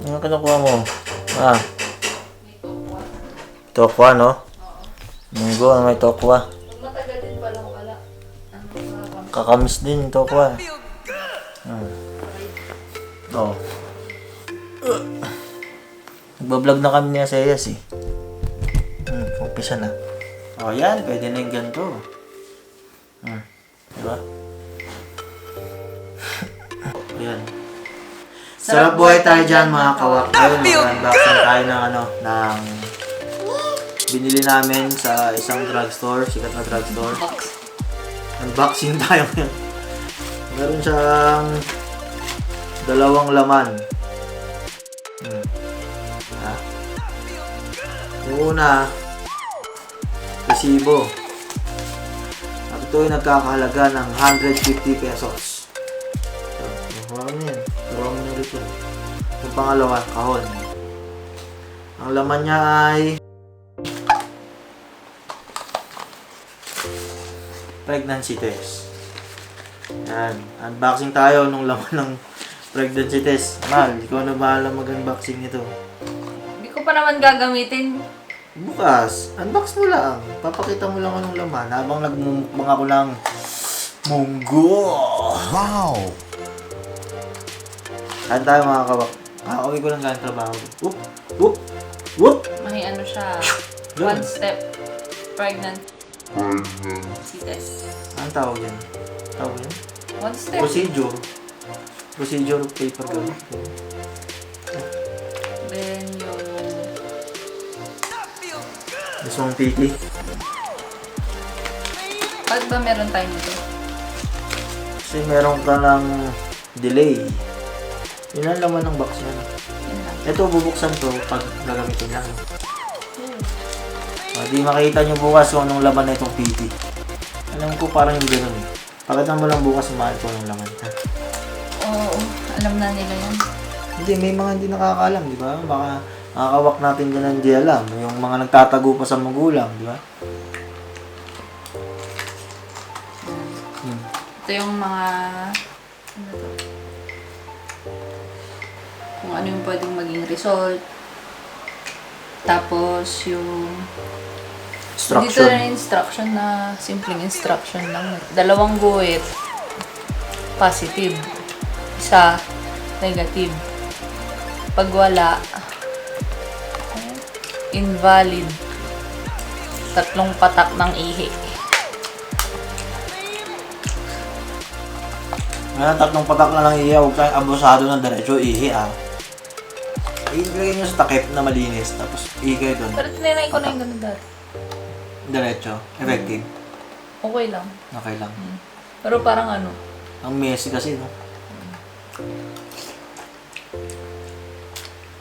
Ano kinukuha mo? Ah, May tokwa. tokwa, no? Oo. Munggo na may tokwa. Pag matagal din palang wala. Ano makakam? Kakamis din yung tokwa. Oo. Nagbablog na kami ni Asayas eh. Umpisa na. O yan, pwede na yung ganito. Diba? Ayan. Sarap buhay tayo dyan mga kawak. Ngayon, mag-unboxing tayo ng ng binili namin sa isang drugstore, sikat na drugstore. Unboxing tayo ngayon. Meron siyang 2 laman. Yung una, resibo. At ito ay nagkakahalaga ng 150 pesos. So, marami yan. Dalawang mo ulit yun. Yung pangalawa, kahon. Ang laman niya ay pregnancy test. Yan. Unboxing tayo nung laman ng pregnancy test. Mal, ikaw na bahala mag-unboxing nito. Hindi ko pa naman gagamitin. Bukas, unbox mo lang. Papakita mo lang anong laman habang nagmumukbang ako ng munggo. Wow! Kain tayo mga kawak. Kakauwi ko lang galing trabaho. Whoop! Whoop! Whoop! May ano siya. Yun. 1 step pregnancy test. Anong tawag yan? Tawag yan? 1 step. Procedure. Procedure paper gano'n. Then yung Gusto mong titi? pag ba meron tayo nito? Kasi meron ka ng delay. Yun ang laman ng box niya. Yun lang. Ito, bubuksan to pag gagamitin lang. Di makita nyo bukas kung anong laman na itong PT. Alam ko parang yung gano'n eh. Pakita mo lang bukas mahal ko anong laman. Ha? Oo, alam na nila yan. Hindi, may mga hindi nakakaalam, di ba? Baka nakakawak natin din hindi alam. Yung mga nagtatago pa sa magulang, di ba? Ito yung mga ano to? Kung ano yung pwedeng maging result. Tapos yung dito Instruction. na instruction na simpleng instruction lang. 2 guhit. Positive. 1 negative. Pag wala, invalid. 3 patak ng ihi. Ngayon, 3 patak na lang ihi. Huwag tayong abusado ng diretso ihi ah. Ilagay nyo sa takip na malinis. Tapos ihi kayo doon. Pero tinanay ko na yung ganun dati. Diretso. Effective. Okay lang. Okay lang. Pero parang ano, Ang messy kasi, no?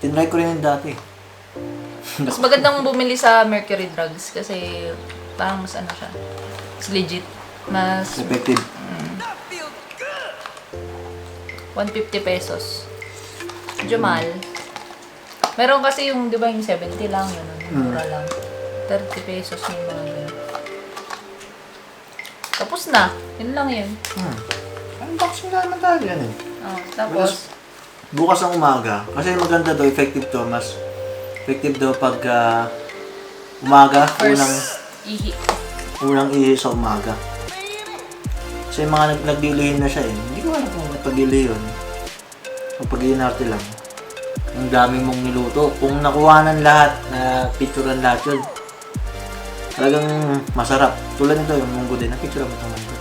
Tinry ko rin yung dati. mas magandang bumili sa Mercury Drugs kasi parang mas ano siya. Mas legit. Mas Effective. 150 pesos. Medyo mahal. Meron kasi yung, di ba, yung 70 lang, yun, mura lang. 30 pesos yung mga ganun. Tapos na. Yun lang yun. Unboxing na naman tayo yan eh. Oh, tapos, Bukas ang umaga. Kasi maganda daw, effective to. Mas effective daw pag umaga. first ihi. Unang ihi sa umaga. Kasi yung mga naglilihin na siya eh. Hindi ko alam kung napag-ili yun. Pag-iinarte lang. Ang dami mong niluto. Kung nakuhanan lahat, na picturean lahat yun, talagang masarap. Tulad nito, yung munggo din. Na-picture mo itong munggo.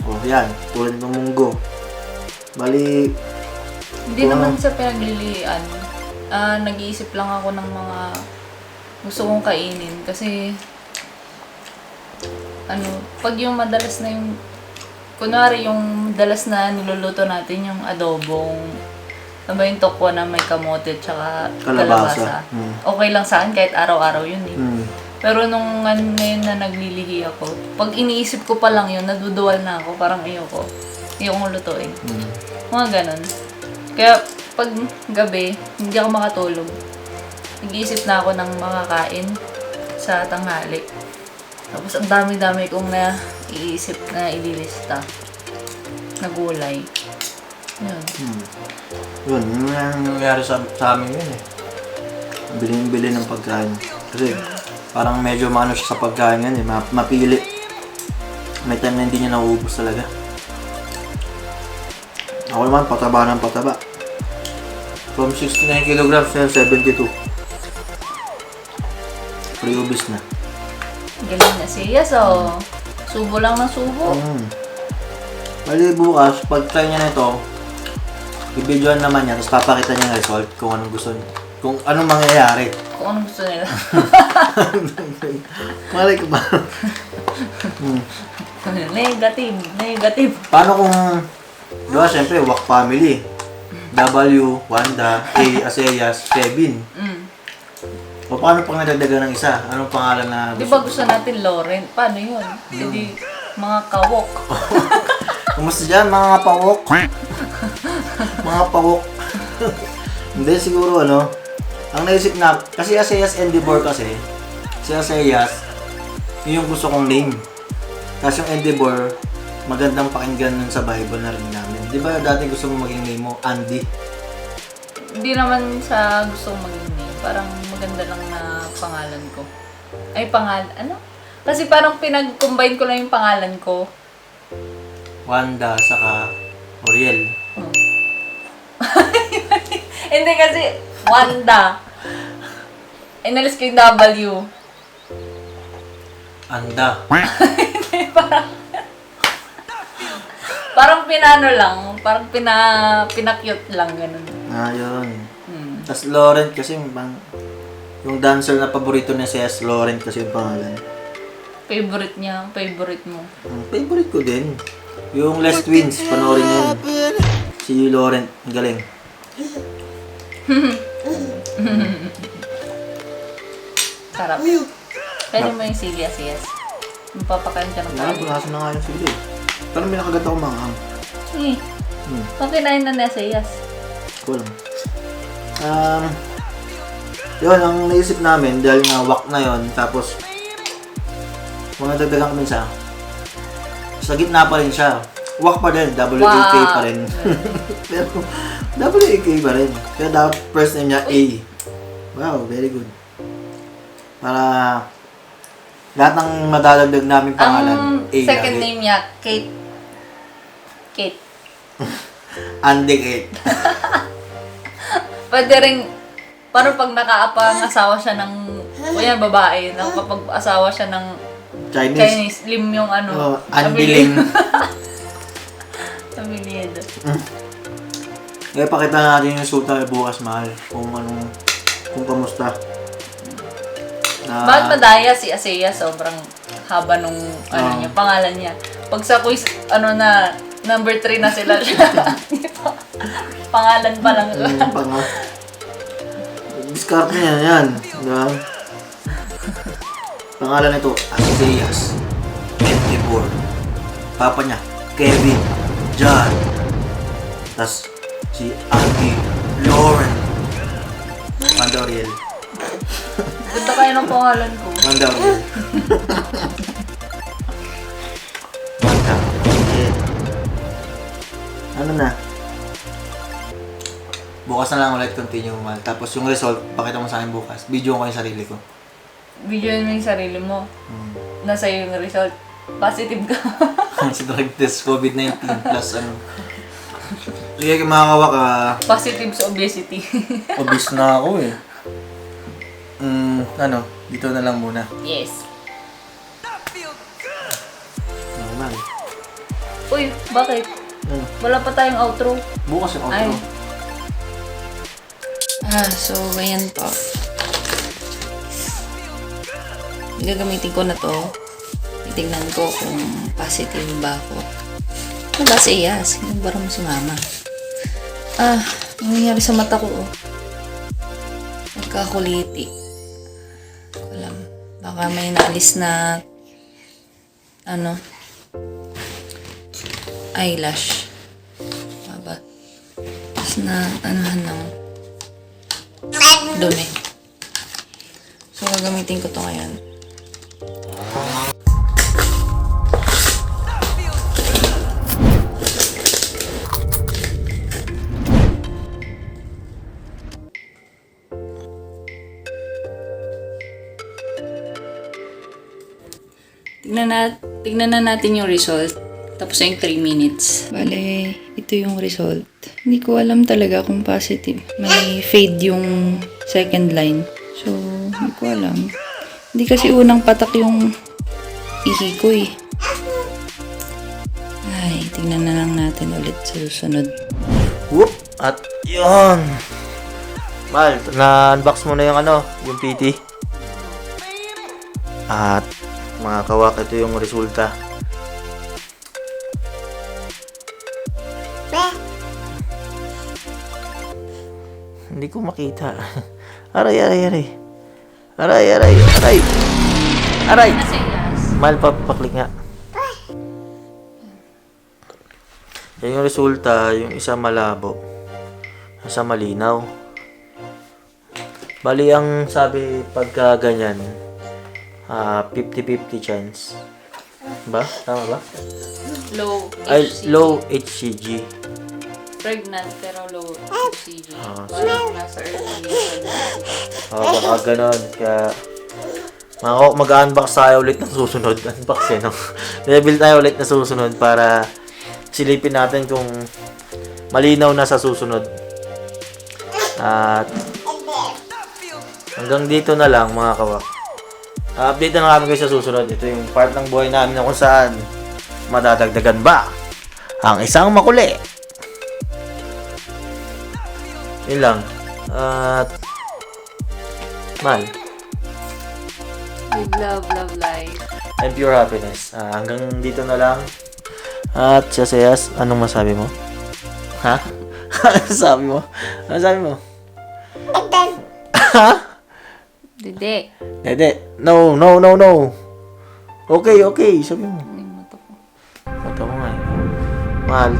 O, yan. Tulad nitong munggo. Bali, Hindi naman sa pinaglilian. Nag-iisip lang ako ng mga gusto kong kainin. Kasi, pag yung madalas na yung, kunwari yung madalas na niluluto natin, yung adobong, ano ba yung tokwa na may kamote tsaka kalabasa. Okay lang saan kahit araw-araw yun eh. Pero nung ngayon na naglilihi ako, pag iniisip ko pa lang yun, naduduwal na ako, parang ayoko lutuin. Mga ganon. Kaya pag gabi, hindi ako makatulog. Nag-iisip na ako ng makakain sa tanghali. Tapos ang dami-dami kong naiisip na ililista na gulay. Yun. Yun ang nangyari sa amin yun eh. Bilhin ng pagkain. Kasi parang medyo maano siya sa pagkain yan eh. Mapili. May time na hindi niya nauubos talaga. Ako naman, pataba ng pataba. From 69 kilograms na 72. Pre-obese na. Galing na siya, so subo lang ng subo. Bali bukas, pag try niya na ito, i-videoan naman niya, tapos papakita niya yung result kung anong gusto niya. Kung anong mangyayari. Kung anong gusto nila. Malay ko ba? Negative. Paano kung, di ba, syempre, Wak family. W, Wanda, A, Aseyas, Kevin. O paano pang nadagdagan ng isa? Anong pangalan na Di ba gusto natin Lauren? Paano yun? Hindi mga kawok. Kumusta dyan, mga pawok? Mga pawok. Hindi, siguro ano, ang naisip na, kasi Aseyas Endeavor kasi, si Aseyas, yun yung gusto kong name. Kasi yung Endeavor, magandang pakinggan nun sa Bible na rin namin. Di ba dati gusto mo maging name mo, Andy? Hindi naman sa gusto kong maging name. Parang maganda lang na pangalan ko. Ay, ano? Kasi parang pinag-combine ko lang yung pangalan ko. Wanda, saka Oriel. Hindi kasi, Wanda. Inalis ko yung W. Anda. Parang pinano lang. Parang pinakyut lang, ganun. Yun. Tapos Laurent kasi, yung dancer na paborito niya siya, Laurent kasi yung pangalan. Favorite niya, favorite mo. Favorite ko din. Yung Les Twins, panoorin niyo yun. Si Laurent, ang galing. Sarap. Pwede mo yung Silias, yes. Mapapakain ka ng Wala, kain. punasan na nga yung sili. Pero may nakagat ako mga ham. Sige. Pag kinain na na Silias. Ko lang. Yun, ang naisip namin, dahil nga wak na yun, tapos mga dagdagan kami sa gitna pa rin siya. Wak pa din, W-A-K pa rin. Pero W-A-K pa rin. Kaya dapat first name niya A. Wow, very good. Para lahat ng madadagdag namin pangalan, Ang A second lagi. name niya, Kate. Kate. Andy Kate. Pwede rin, paano pag nakaapang asawa siya ng, o yan, babae, kapag asawa siya ng Chinese, lim yung ano. Anbiling. Abiliedo. Kaya pakita natin yung suta bukas, mahal. Kung kamusta. Bakit madaya si Asea? Sobrang haba nung niya, pangalan niya. Pag sa quiz, number 3 na sila. Pangalan pa lang. Discard niya yan. Diba? Pangalan nito, Aseyas Endeavor. Papa niya, Kevin, John. Tas si Andy, Lauren. Wanda Oriel. Ganda kayo ng pangalan ko. Wanda Oriel. Wanda Oriel. Ano na? Bukas na lang ulit continue mal. Tapos yung result, pakita mo sa akin bukas. Video ko yung sarili ko. Video mo yung sarili mo. Nasa yung result. Positive ka. Si drug test, COVID-19 plus ano. Sige, mga kawak, Positive sa obesity. obese na ako eh. Dito na lang muna. Yes. Normal. Uy, bakit? Wala pa tayong outro. Bukas yung Ay. outro. So, ayan to. Gagamitin ko na to. Titignan ko kung positive ba ako. Ano ba si Iyas? Sinubara mo si Mama. Ang nangyari sa mata ko, nagkakuliti. Alam, baka may naalis na eyelash. Baba. Tapos na, ng dumi. So, gagamitin ko to ngayon. Tignan na natin yung result. Tapos yung 3 minutes. Bale, ito yung result. Hindi ko alam talaga kung positive. May fade yung second line. So, hindi ko alam. Hindi kasi unang patak yung ihi ko eh. Ay, tignan na lang natin ulit sa susunod. Whoop! At yun! Mal, na-unbox mo na yung yung PT. At mga kawak, ito yung resulta. Hindi ko makita. Aray. Nasa ilas. Mal, papaklik nga. Yan yung resulta, yung isa malabo, isa malinaw. Bali, ang sabi pagka ganyan, 50-50 chance. Ba? Tama ba? Low Ay, HCG. low HCG. Pregnant pero low HCG. Parang nasa early. Baka ganon. Kaya, mag-unbox tayo ulit ng susunod. Unbox no? Level tayo ulit na susunod para silipin natin kung malinaw na sa susunod. At hanggang dito na lang mga kawak. Update na namin kayo sa susunod. Ito yung part ng buhay namin na kung saan madadagdagan ba ang isang makuli. Yun lang. At Mal, Live, love life. and pure happiness. Hanggang dito na lang. At Sayas, anong masabi mo? Ha? Ano sabi mo? Ano sabi mo? Ha? Dede. Dede. No. Okay. Sabi mo. Ano yung mata ko? Mata mo nga eh. Mahal.